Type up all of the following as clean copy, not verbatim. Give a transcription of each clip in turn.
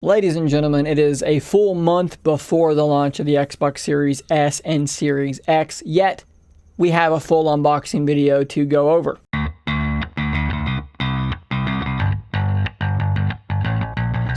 Ladies and gentlemen, it is a full month before the launch of the Xbox Series S and Series X, yet we have a full unboxing video to go over.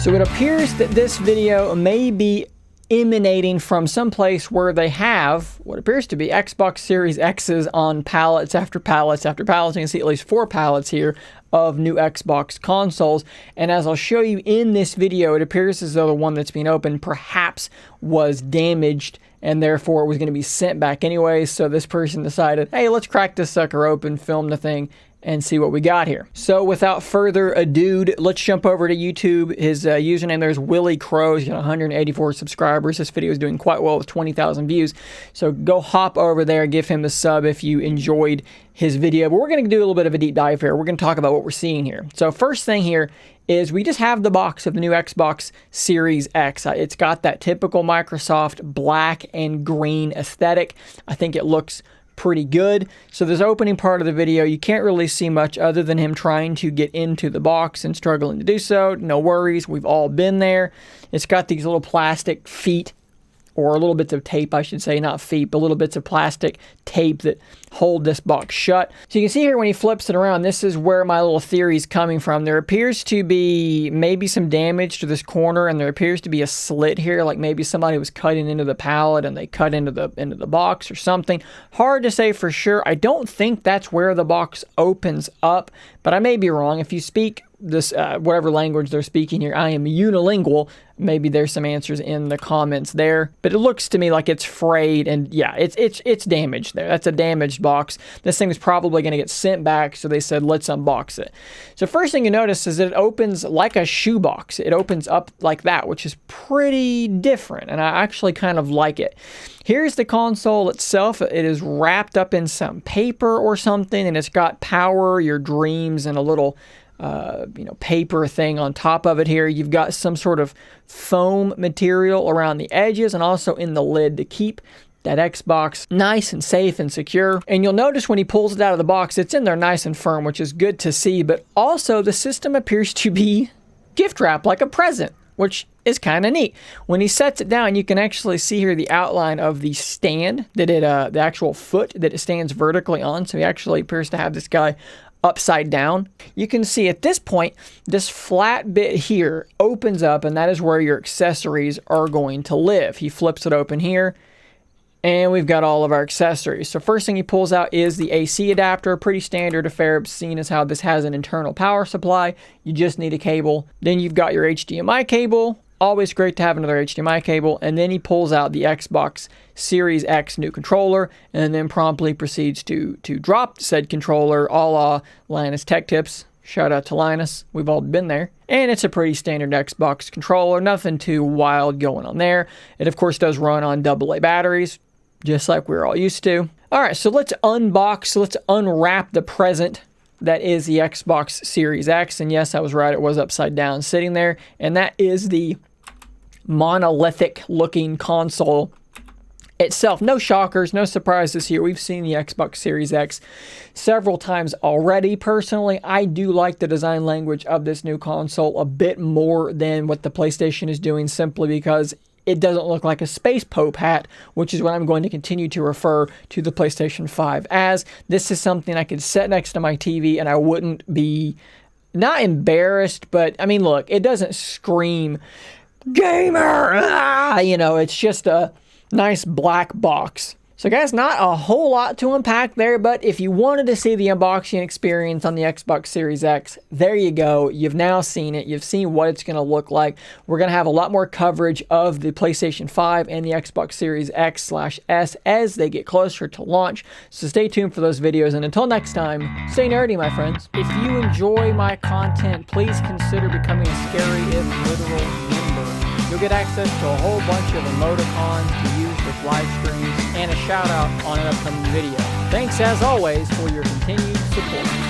So it appears that this video may be emanating from some place where they have what appears to be Xbox Series X's on pallets after pallets after pallets. You can see at least 4 pallets here of new Xbox consoles, and as I'll show you in this video, it appears as though the one that's being opened perhaps was damaged and therefore it was going to be sent back anyway. So this person decided, hey, let's crack this sucker open, film the thing, and see what we got here. So without further ado, let's jump over to YouTube. His username there is Willie Crow. He's got 184 subscribers. This video is doing quite well with 20,000 views. So go hop over there, give him a sub if you enjoyed his video. But we're going to do a little bit of a deep dive here. We're going to talk about what we're seeing here. So first thing here is we just have the box of the new Xbox Series X. It's got that typical Microsoft black and green aesthetic. I think it looks pretty good. So this opening part of the video, you can't really see much other than him trying to get into the box and struggling to do so. No worries, we've all been there. It's got these little plastic feet, or little bits of tape, I should say, not feet, but little bits of plastic tape that hold this box shut. So you can see here when he flips it around, this is where my little theory is coming from. There appears to be maybe some damage to this corner, and there appears to be a slit here, like maybe somebody was cutting into the pallet and they cut into the box or something. Hard to say for sure. I don't think that's where the box opens up, but I may be wrong. If you speak this whatever language they're speaking here, I am unilingual. Maybe there's some answers in the comments there, but it looks to me like it's frayed, and yeah, it's damaged there. That's a damaged box. This thing is probably going to get sent back, so they said let's unbox it. So first thing you notice is that it opens like a shoebox. It opens up like that, which is pretty different, and I actually kind of like it. Here's the console itself. It is wrapped up in some paper or something, and it's got Power Your Dreams and a little paper thing on top of it here. You've got some sort of foam material around the edges and also in the lid to keep that Xbox nice and safe and secure. And you'll notice when he pulls it out of the box, it's in there nice and firm, which is good to see. But also the system appears to be gift wrapped like a present, which is kind of neat. When he sets it down, you can actually see here the outline of the stand that the actual foot that it stands vertically on. So he actually appears to have this guy upside down. You can see at this point, this flat bit here opens up, and that is where your accessories are going to live. He flips it open here, and we've got all of our accessories. So first thing he pulls out is the AC adapter. Pretty standard affair, seeing as how this has an internal power supply. You just need a cable. Then you've got your HDMI cable. Always great to have another HDMI cable. And then he pulls out the Xbox Series X new controller, and then promptly proceeds to drop said controller, a la Linus Tech Tips. Shout out to Linus. We've all been there. And it's a pretty standard Xbox controller. Nothing too wild going on there. It, of course, does run on AA batteries, just like we're all used to. All right, so let's unbox, let's unwrap the present that is the Xbox Series X. And yes, I was right. It was upside down sitting there. And that is the monolithic looking console itself. No shockers, no surprises here. We've seen the Xbox Series X several times already. Personally, I do like the design language of this new console a bit more than what the PlayStation is doing, simply because it doesn't look like a Space Pope hat, which is what I'm going to continue to refer to the PlayStation 5 as. This is something I could set next to my TV and I wouldn't be, not embarrassed, but I mean, look, it doesn't scream gamer, it's just a nice black box. So guys, not a whole lot to unpack there, but if you wanted to see the unboxing experience on the Xbox Series X, there you go. You've now seen it. You've seen what it's going to look like. We're going to have a lot more coverage of the PlayStation 5 and the Xbox Series X/S as they get closer to launch. So stay tuned for those videos, and until next time, stay nerdy, my friends. If you enjoy my content, please consider becoming a Scary If Literal member. You'll get access to a whole bunch of emoticons to use with live streams and a shout out on an upcoming video. Thanks as always for your continued support.